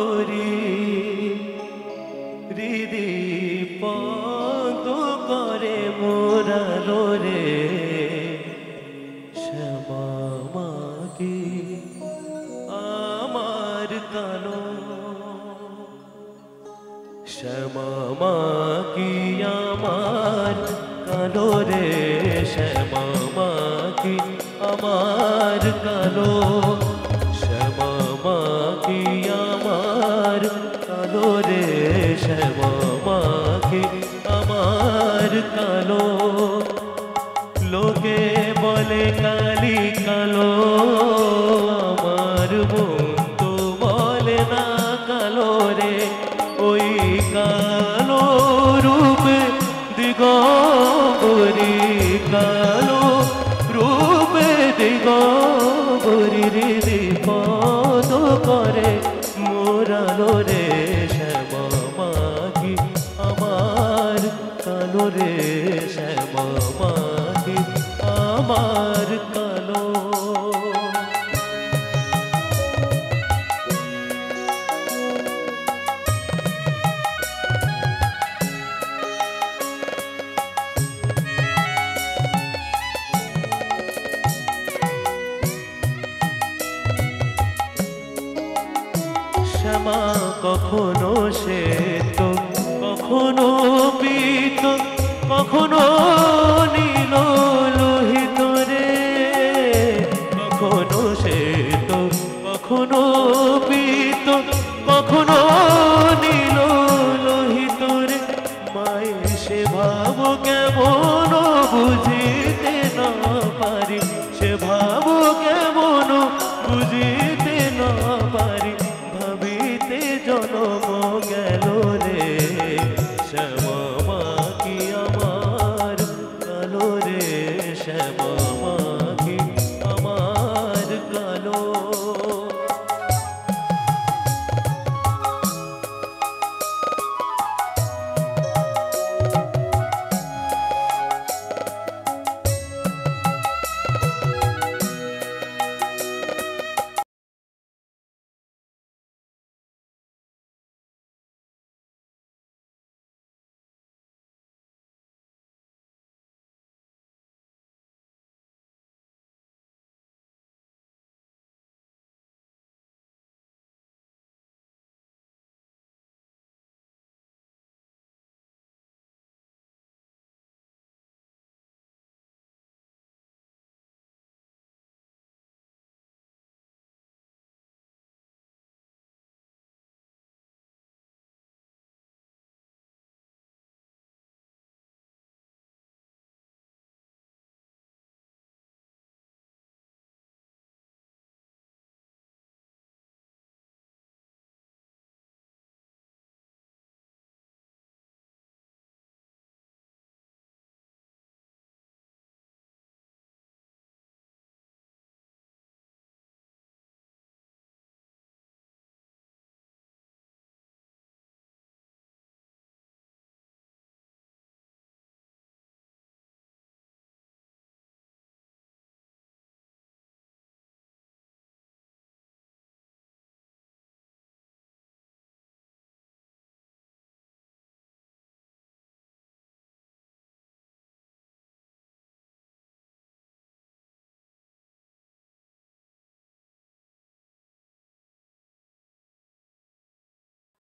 বরি হৃদি পদ করে মোরালো রে শ্যামা মাকে আমার কালো শ্যামা মাকি আমার কালো রে শ্যামা মাকি আমার কালো শ্যামা মাকি আমার কালো রে শ্যামা মাকি আমার কালো লোকে বলে কালি কালো আমার বন্ধু বলে না কালো রে ওই কালো রূপে দিগম্বরী কালো রূপে দিগম্বরী হৃদি পদ করে মোরালো রে শ্যামা মাকি আমার কালো রে শ্যামা মাকি আমার কালো শ্যামা কখনো শ্বেত কখনো পীত কখনো নীল